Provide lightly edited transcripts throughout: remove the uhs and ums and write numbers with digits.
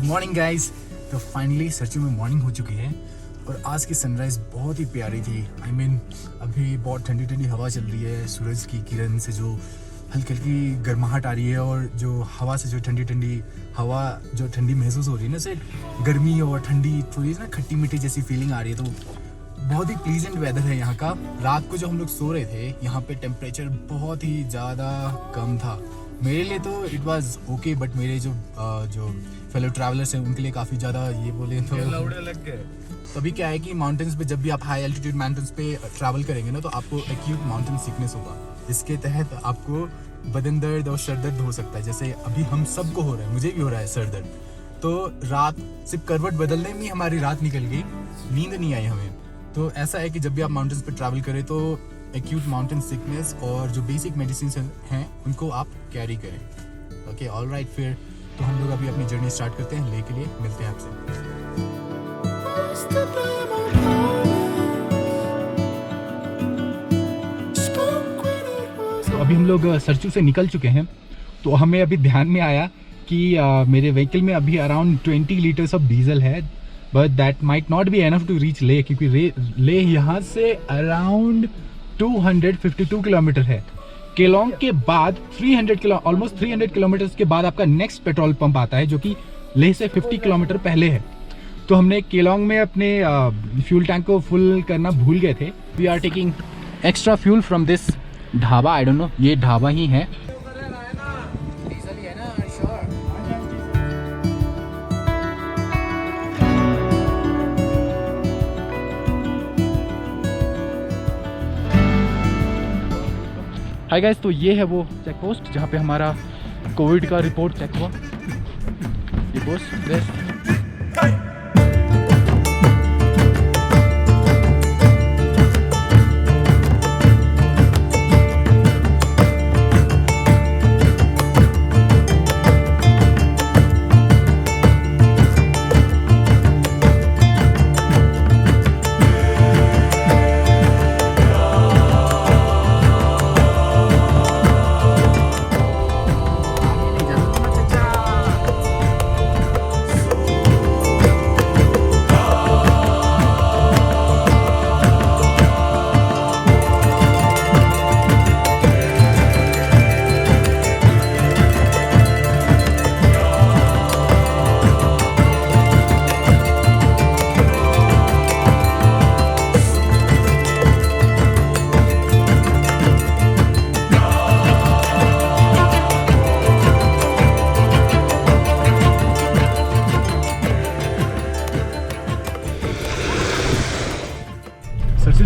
Morning guys. तो finally Sarchu में morning हो चुकी है और आज की सनराइज़ बहुत ही प्यारी थी। I mean, अभी बहुत ठंडी ठंडी हवा चल रही है, सूरज की किरण से जो हल्की हल्की गर्माहट आ रही है और जो हवा से जो ठंडी ठंडी हवा जो ठंडी महसूस हो रही है ना, उसे गर्मी और ठंडी थोड़ी ना खट्टी मीठी जैसी फीलिंग आ रही है। तो बहुत ही प्लीजेंट वेदर है यहाँ का। रात को जो हम लोग सो रहे थे यहाँ पे टेम्परेचर बहुत ही ज़्यादा कम था। मेरे लिए तो इट वाज ओके, बट मेरे जो फेलो ट्रैवलर्स हैं उनके लिए काफ़ी ज़्यादा ये बोले तो लौड़े लग गए। तभी क्या है कि माउंटेन्स पे जब भी आप हाई एल्टीट्यूड माउंटेन्स पे ट्रैवल करेंगे ना, तो आपको एक्यूट माउंटेन सिकनेस होगा। इसके तहत आपको बदन दर्द और सर दर्द हो सकता है, जैसे अभी हम सबको हो रहा है, मुझे भी हो रहा है सर दर्द। तो रात सिर्फ करवट बदलने में हमारी रात निकल गई, नींद नहीं आई हमें। तो ऐसा है कि जब भी आप माउंटेन्स पे ट्रैवल करें तो एक्यूट माउंटेन सिकनेस और जो बेसिक मेडिसिन हैं उनको आप कैरी करें। ओके, ऑलराइट, फिर तो हम लोग अभी अपनी जर्नी स्टार्ट करते हैं। ले के लिए मिलते हैं आपसे। तो अभी हम लोग सरचू से निकल चुके हैं। तो हमें अभी ध्यान में आया कि मेरे व्हीकल में अभी अराउंड 20 लीटर्स ऑफ डीजल है, but that might not be enough to reach Leh, क्योंकि लेह यहाँ से अराउंड 252 किलोमीटर है। केलोंग के बाद ऑलमोस्ट 300 किलोमीटर के बाद आपका नेक्स्ट पेट्रोल पंप आता है, जो कि लेह से 50 किलोमीटर पहले है। तो हमने केलोंग में अपने फ्यूल टैंक को फुल करना भूल गए थे। We are taking extra fuel from this dhaba. I don't know, ये ढाबा ही है। हाय गाइस, तो ये है वो चेक पोस्ट जहाँ पे हमारा कोविड का रिपोर्ट चेक हुआ। ये पोस्ट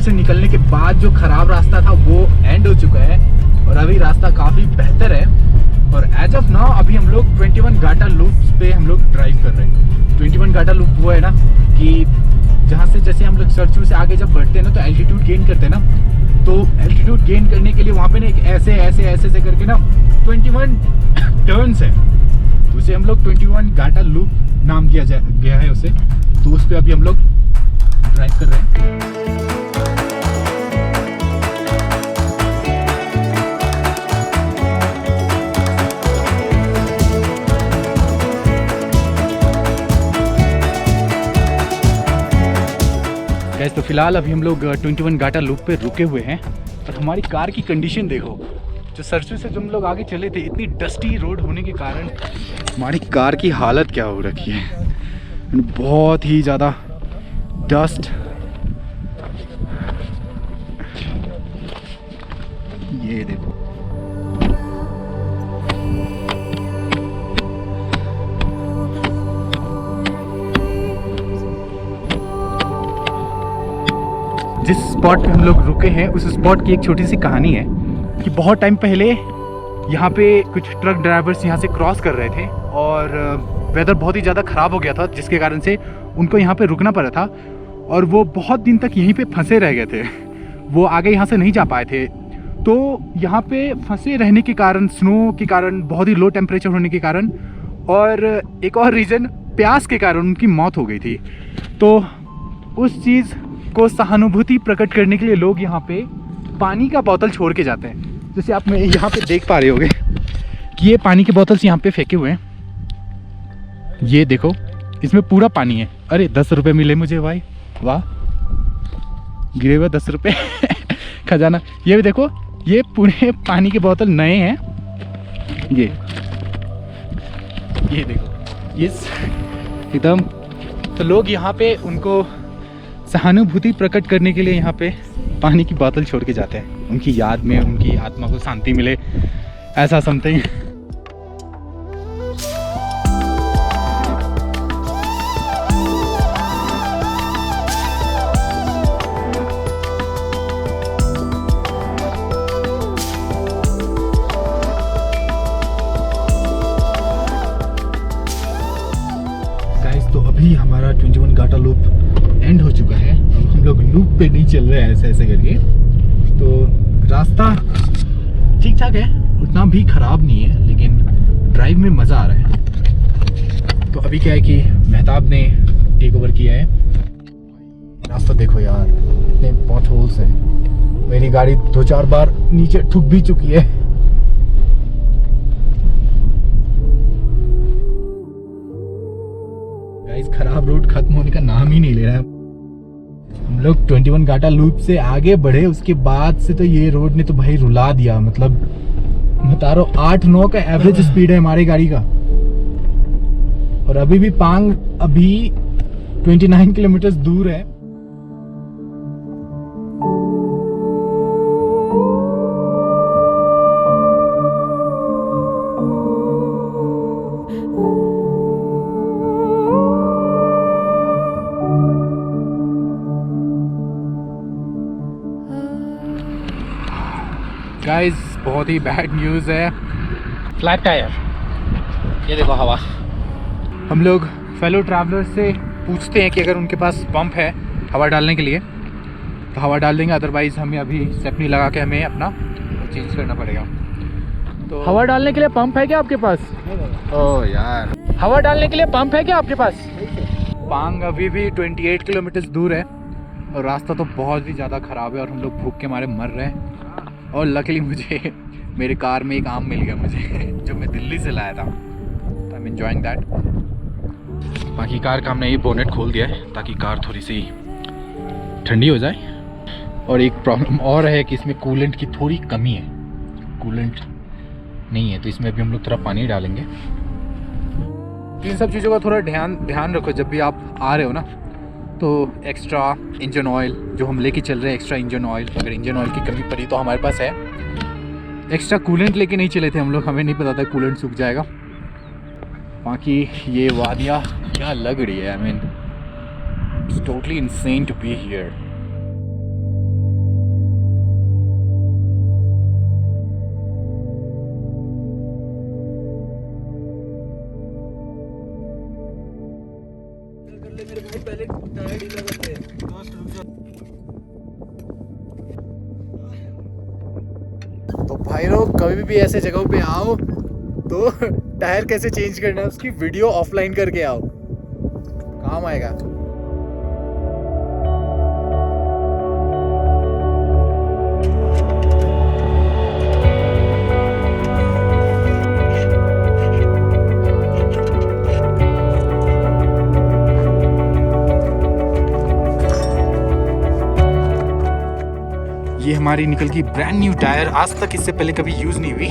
से निकलने के बाद जो खराब रास्ता था वो एंड हो चुका है और अभी रास्ता काफ़ी बेहतर है। और एज ऑफ नाउ अभी हम लोग 21 घाटा लूप्स पे हम लोग ड्राइव कर रहे हैं। 21 घाटा लूप वो है ना कि जहाँ से जैसे हम लोग सरचू से आगे जब बढ़ते हैं ना तो एल्टीट्यूड गेन करते हैं ना, तो एल्टीट्यूड गेन करने के लिए वहाँ पे ना एक ऐसे से करके ना 21 टर्न्स है, तो उसे हम लोग 21 घाटा लूप नाम दिया गया है उसे। तो उस पर अभी हम लोग ड्राइव कर रहे हैं। तो फिलहाल अभी हम लोग 21 घाटा लूप पे रुके हुए हैं और हमारी कार की कंडीशन देखो। जो सरसू से जो हम लोग आगे चले थे, इतनी डस्टी रोड होने के कारण हमारी कार की हालत क्या हो रखी है, बहुत ही ज़्यादा डस्ट। ये देखो, जिस स्पॉट पे हम लोग रुके हैं उस स्पॉट की एक छोटी सी कहानी है कि बहुत टाइम पहले यहाँ पे कुछ ट्रक ड्राइवर्स यहाँ से क्रॉस कर रहे थे और वेदर बहुत ही ज़्यादा ख़राब हो गया था, जिसके कारण से उनको यहाँ पे रुकना पड़ा था और वो बहुत दिन तक यहीं पे फंसे रह गए थे। वो आगे यहाँ से नहीं जा पाए थे। तो यहाँ पे फंसे रहने के कारण, स्नो के कारण, बहुत ही लो टेम्परेचर होने के कारण और एक और रीज़न प्यास के कारण उनकी मौत हो गई थी। तो उस चीज़ को सहानुभूति प्रकट करने के लिए लोग यहाँ पे पानी का बोतल छोड़ के जाते हैं। जैसे आप यहाँ पे देख पा रहे होगे कि ये पानी के बोतल्स यहाँ पे फेंके हुए हैं। ये देखो, इसमें पूरा पानी है। अरे 10 रुपये मिले मुझे भाई, वाह, गिरे हुए 10 रुपये खजाना। ये भी देखो, ये पूरे पानी के बोतल नए हैं। ये देखो, ये एकदम। तो लोग यहाँ पे उनको सहानुभूति प्रकट करने के लिए यहाँ पे पानी की बोतल छोड़ के जाते हैं, उनकी याद में, उनकी आत्मा को शांति मिले, ऐसा समथिंग। तो अभी हमारा 21 घाटा लूप एंड हो चुका है। अब हम लोग लूप पे नहीं चल रहे हैं ऐसे ऐसे करके। तो रास्ता ठीक ठाक है, उतना भी ख़राब नहीं है, लेकिन ड्राइव में मज़ा आ रहा है। तो अभी क्या है कि मेहताब ने टेक ओवर किया है। रास्ता देखो यार, इतने पॉट होल्स हैं। मेरी गाड़ी 2-4 बार नीचे ठुक भी चुकी है। गाइस, खराब रोड खत्म होने का नाम ही नहीं ले रहा है। हम लोग 21 घाटा लूप से आगे बढ़े, उसके बाद से तो ये रोड ने तो भाई रुला दिया। मतलब बता रहा हूँ, 8-9 का एवरेज स्पीड है हमारी गाड़ी का। और अभी भी पांग 29 किलोमीटर दूर है। गाइस, बहुत ही बैड न्यूज़ है। फ्लैट टायर, ये देखो हवा। हम लोग फेलो ट्रैवलर से पूछते हैं कि अगर उनके पास पंप है हवा डालने के लिए तो हवा डाल देंगे, अदरवाइज़ हमें अभी स्टेपनी लगा के हमें अपना चेंज करना पड़ेगा। तो हवा डालने के लिए पंप है क्या आपके पास? ओह यार, हवा डालने के लिए पंप है क्या आपके पास? पांग अभी भी 28 किलोमीटर दूर है और रास्ता तो बहुत ही ज़्यादा ख़राब है और हम लोग भूख के मारे मर रहे हैं। और लकीली मुझे मेरे कार में एक आम मिल गया मुझे जो मैं दिल्ली से लाया था। तो आई एम एंजॉयिंग दैट। बाकी कार का हमने ये बोनेट खोल दिया है ताकि कार थोड़ी सी ठंडी हो जाए। और एक प्रॉब्लम और है कि इसमें कूलेंट की थोड़ी कमी है, कूलेंट नहीं है, तो इसमें अभी हम लोग थोड़ा पानी डालेंगे। इन सब चीज़ों का थोड़ा ध्यान रखो जब भी आप आ रहे हो ना। तो एक्स्ट्रा इंजन ऑयल जो हम लेके चल रहे हैं, एक्स्ट्रा इंजन ऑयल, अगर इंजन ऑयल की कमी पड़ी तो हमारे पास है। एक्स्ट्रा कूलेंट लेके नहीं चले थे हम लोग, हमें नहीं पता था कूलेंट सूख जाएगा। बाकी ये वादियाँ क्या लग रही है, I mean it's totally insane to be here. तो भाई लोग, कभी भी ऐसे जगहों पे आओ तो टायर कैसे चेंज करना है उसकी वीडियो ऑफलाइन करके आओ, काम आएगा। ये हमारी निकल की ब्रांड न्यू टायर, आज तक इससे पहले कभी यूज़ नहीं हुई।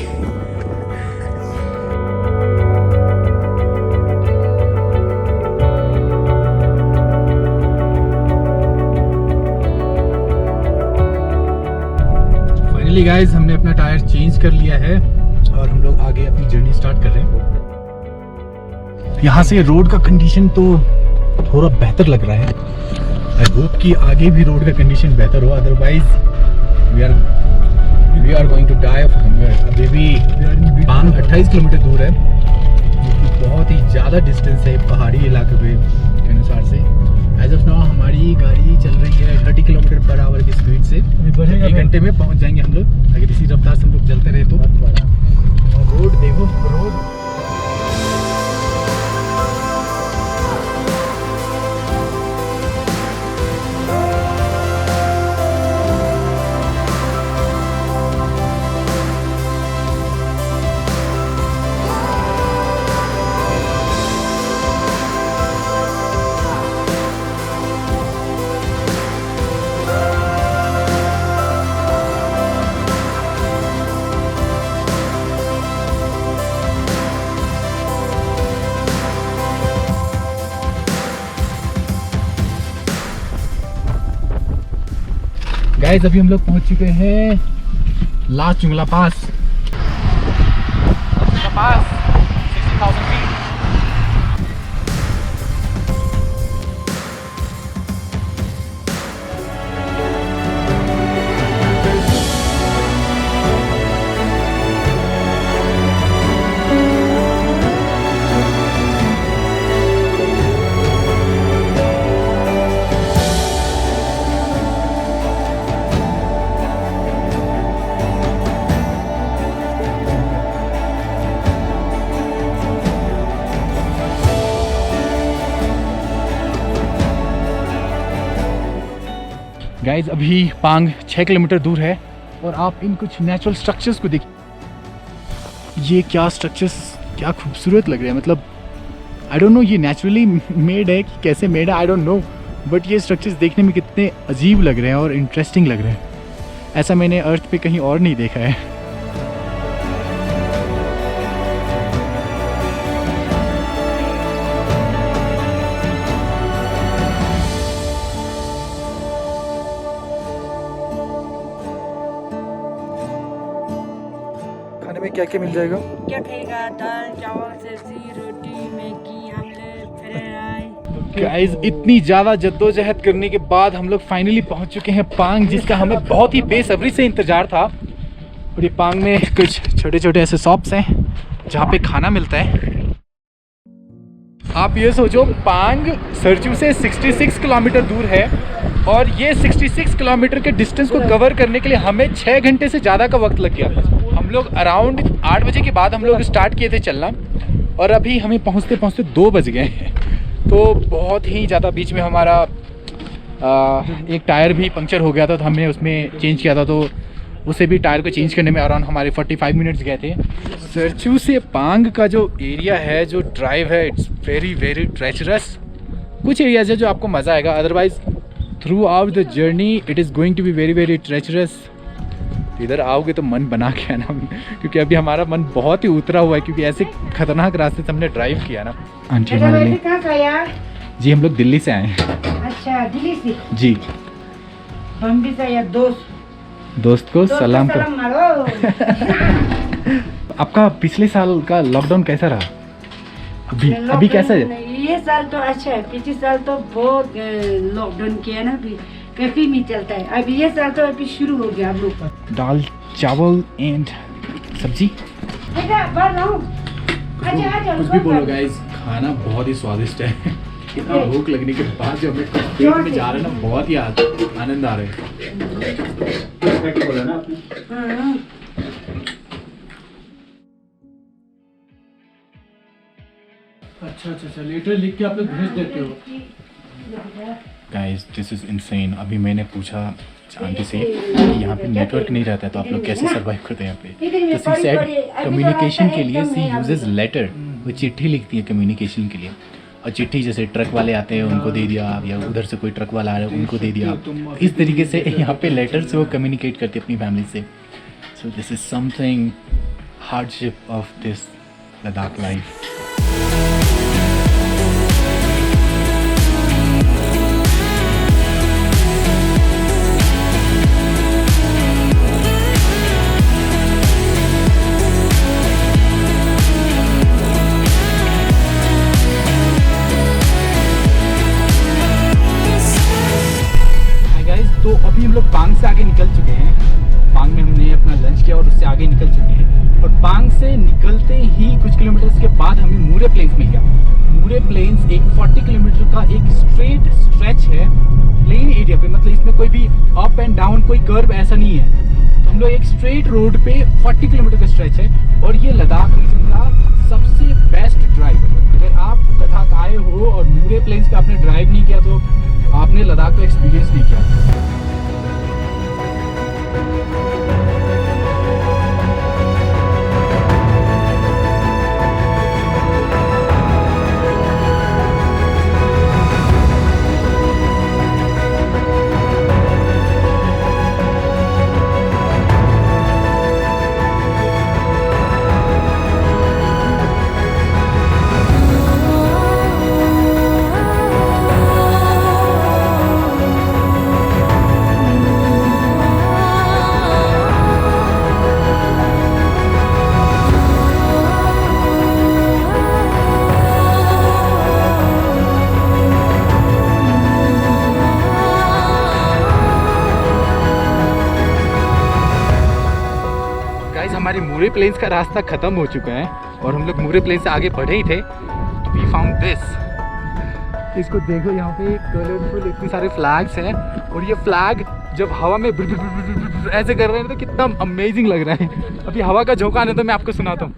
फाइनली गाइस, हमने अपना टायर चेंज कर लिया है और हम लोग आगे अपनी जर्नी स्टार्ट कर रहे हैं। यहाँ से रोड का कंडीशन तो थोड़ा बेहतर लग रहा है। आई होप कि आगे भी रोड का कंडीशन बेहतर हो, otherwise we are going to die of hunger। अभी भी पांग 28 किलोमीटर दूर है, बहुत ही ज़्यादा डिस्टेंस है पहाड़ी इलाके के अनुसार से। एज ऑफ नाउ हमारी गाड़ी चल रही है 30 किलोमीटर पर आवर की स्पीड से। 1 घंटे में पहुंच जाएंगे हम लोग, अगर इसी रफ्तार से हम लोग चलते रहे तो। और रोड देखो, रोड गाइस अभी हम लोग पहुंच चुके हैं ला चुंगला पास। 60,000 फीट। गाइज अभी पांग 6 किलोमीटर दूर है और आप इन कुछ नेचुरल स्ट्रक्चर्स को देखिए। ये क्या स्ट्रक्चर्स, क्या खूबसूरत लग रहे हैं। मतलब आई डोंट नो ये नेचुरली मेड है कि कैसे मेड है, आई डोंट नो, बट ये स्ट्रक्चर्स देखने में कितने अजीब लग रहे हैं और इंटरेस्टिंग लग रहे हैं। ऐसा मैंने अर्थ पे कहीं और नहीं देखा है। खाने में क्या क्या मिल जाएगा? क्या खाएगा? दाल, चावल, सब्जी, रोटी, मैगी, आमलेट, फ्राई। गाइस इतनी ज़्यादा जद्दोजहद करने के बाद हम लोग फाइनली पहुंच चुके हैं पांग, जिसका हमें बहुत ही बेसब्री से इंतज़ार था। और ये पांग में कुछ छोटे छोटे ऐसे शॉप्स हैं जहाँ पे खाना मिलता है। आप ये सोचो पांग सरचू से 66 किलोमीटर दूर है और ये 66 किलोमीटर के डिस्टेंस को कवर करने के लिए हमें 6 घंटे से ज़्यादा का वक्त लग गया। हम लोग अराउंड 8 बजे के बाद हम लोग स्टार्ट किए थे चलना और अभी हमें पहुंचते पहुंचते 2 बज गए हैं। तो बहुत ही ज़्यादा बीच में हमारा एक टायर भी पंक्चर हो गया था, तो हमने उसमें चेंज किया था, तो उसे भी टायर को चेंज करने में अराउंड हमारे 45 मिनट्स गए थे। सरचू से पांग का जो एरिया है, जो ड्राइव है, इट्स वेरी वेरी ट्रेचरस। कुछ एरियाज है जो आपको मज़ा आएगा, otherwise throughout the journey it is going to be very very treacherous. इधर आओगे तो मन बना के आना, क्योंकि अभी हमारा मन बहुत ही उतरा हुआ है, क्योंकि ऐसे खतरनाक रास्ते से हमने ड्राइव किया ना। आंटी हमारे कहाँ का यार? जी हम लोग दिल्ली से आए हैं। अच्छा, दिल्ली से? जी। बम्बई से या दोस्त को सलाम करो। मारो। आपका पिछले साल का लॉकडाउन कैसा रहा? अभी कैसा है? ये साल तो अच्छा है, पिछले साल तो बहुत लॉकडाउन किया ना, अभी काफी में चलता है। अभी ये साल तो अभी शुरू हो गया आप लोग का। दाल चावल एंड सब्जी। कुछ भी बोलो गाइस, खाना बहुत ही स्वादिष्ट है। इतना भूख लगने के बाद जो हमें पेट में जा रहा है ना, बहुत ही आनंद आ रहा है। बोला ना आपने। अच्छा लेटर लिख के आप लोग भेज देते हो। Guys this is insane. अभी मैंने पूछा आंटी से कि यहाँ पे नेटवर्क नहीं रहता है तो आप लोग कैसे सर्वाइव करते हैं यहाँ पे। तो सी सेड कम्युनिकेशन के लिए सी यूजेस लेटर। वो चिट्ठी लिखती है कम्युनिकेशन के लिए, और चिट्ठी जैसे ट्रक वाले आते हैं उनको दे दिया, या उधर से कोई ट्रक वाला आ रहा है उनको दे दिया। इस तरीके से यहाँ पे लेटर से वो कम्युनिकेट करती है अपनी फैमिली से। So this is something hardship of this Ladakh life. तो अभी हम लोग पांग से आगे निकल चुके हैं। पांग में हमने अपना लंच किया और उससे आगे निकल चुके हैं। और पांग से निकलते ही कुछ किलोमीटर्स के बाद हमें मूरे प्लेन्स मिल गया। मूरे प्लेन्स एक 40 किलोमीटर का एक स्ट्रेट स्ट्रेच है प्लेन एरिया पे, मतलब इसमें कोई भी अप एंड डाउन कोई कर्व ऐसा नहीं है। तो हम लोग एक स्ट्रेट रोड पे 40 किलोमीटर का स्ट्रेच है और ये लद्दाख रीजन का सबसे बेस्ट ड्राइव है। अगर आप लद्दाख आए हो और मूरे प्लेन्स पे आपने ड्राइव नहीं किया तो आपने लद्दाख का एक्सपीरियंस नहीं किया। हमारी मूरे प्लेन्स का रास्ता ख़त्म हो चुका है और हम लोग मूरे प्लेन से आगे बढ़े ही थे तो वी फाउंड दिस। इसको देखो, यहाँ पे कलरफुल इतने सारे फ्लैग्स हैं और ये फ्लैग जब हवा में ऐसे कर रहे हैं तो कितना अमेजिंग लग रहा है। अभी हवा का झोंका आने तो मैं आपको सुनाता हूँ।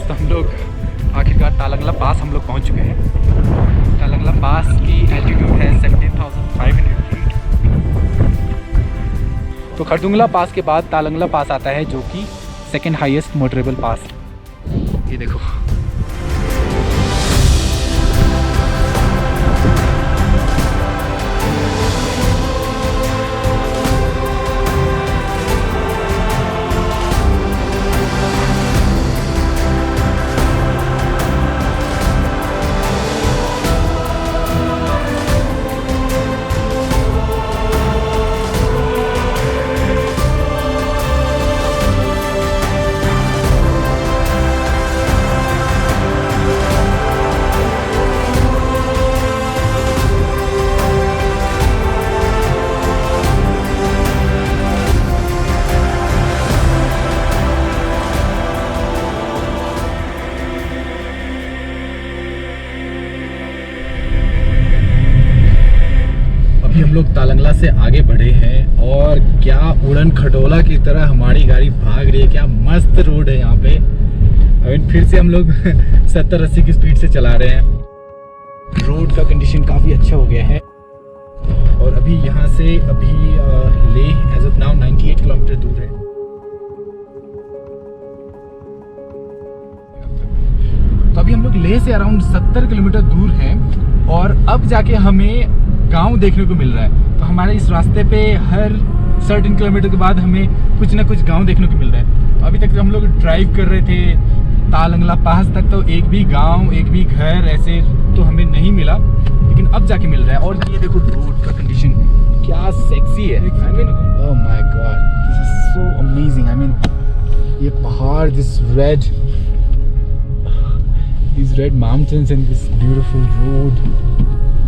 तो हम लोग आखिरकार तालंगला पास हम लोग पहुंच चुके हैं। तालंगला पास की एल्टीट्यूड है 17,500 फीट। तो खरदुंगला पास के बाद तालंगला पास आता है जो कि सेकंड हाईएस्ट मोटरेबल पास। ये देखो, हम लोग तालंगला से आगे बढ़े हैं और क्या उड़न खटोला की तरह हमारी गाड़ी भाग रही है। क्या मस्त रोड है यहाँ पे। अभी फिर से हम लोग 70-80 की स्पीड से चला रहे हैं। रोड का कंडीशन काफ़ी अच्छा हो गया है और अभी यहाँ से अभी Leh as of now 98 kilometre दूर है। तो अभी हम लोग लेह से अराउंड 70 किलोमीटर दूर हैं और अब जाके हमें गांव देखने को मिल रहा है। तो हमारे इस रास्ते पे हर 13 किलोमीटर के बाद हमें कुछ ना कुछ गांव देखने को मिल रहा है। अभी तक हम लोग ड्राइव कर रहे थे तालंगला पास तक तो एक भी गांव, एक भी घर ऐसे तो हमें नहीं मिला, लेकिन अब जाके मिल रहा है। और ये देखो रोड का कंडीशन क्या सेक्सी है। I mean oh my God, this is so amazing. I mean ये पहाड़, this red mountains and this beautiful road,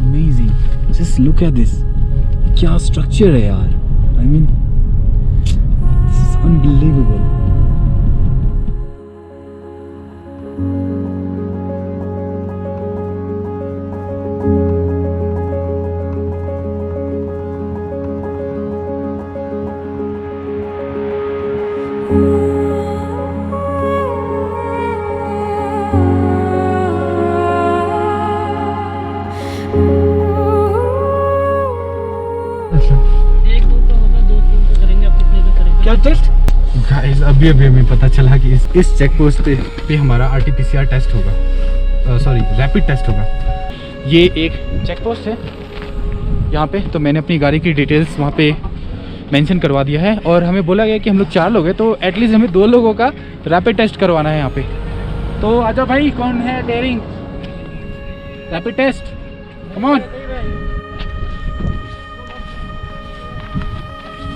amazing. Just look at this. क्या स्ट्रक्चर है यार। I mean, this is unbelievable. क्या test guys, अभी हमें पता चला कि इस चेक पोस्ट पे हमारा RT-PCR टेस्ट होगा, सॉरी रैपिड टेस्ट होगा। ये एक चेक पोस्ट है यहाँ पे। तो मैंने अपनी गाड़ी की डिटेल्स वहाँ पे मेंशन करवा दिया है और हमें बोला गया कि हम लोग 4 लोग हैं तो एटलीस्ट हमें 2 लोगों का रैपिड टेस्ट करवाना है यहाँ पे। तो आजा भाई, कौन है daring? Rapid test, come on.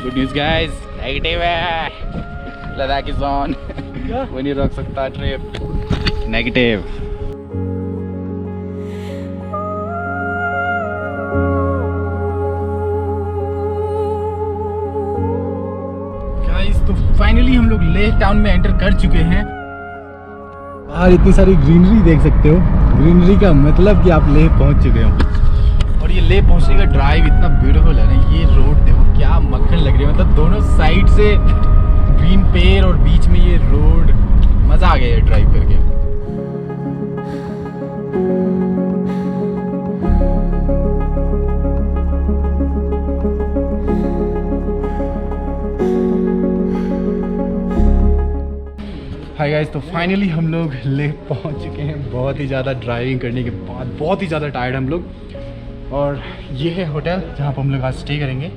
Good news guys, negative है। Ladakh is on. वो नहीं रोक सकता ट्रिप। नेगेटिव। गाइस तो फाइनली हम लोग लेह टाउन में एंटर कर चुके हैं। बाहर इतनी सारी ग्रीनरी देख सकते हो। ग्रीनरी का मतलब कि आप लेह पहुंच चुके हो। और ये लेह पहुंचने का ड्राइव इतना ब्यूटीफुल है ना। ये रोड देखो क्या मक्खन लग रही है। मतलब दोनों साइड से ग्रीन पेड़ और बीच में ये रोड, मज़ा आ गया ये ड्राइव करके। हाय गाइस, तो फाइनली हम लोग लेह पहुंच चुके हैं। बहुत ही ज़्यादा ड्राइविंग करने के बाद बहुत ही ज़्यादा टायर्ड हम लोग। और ये है होटल जहाँ पर हम लोग आज स्टे करेंगे।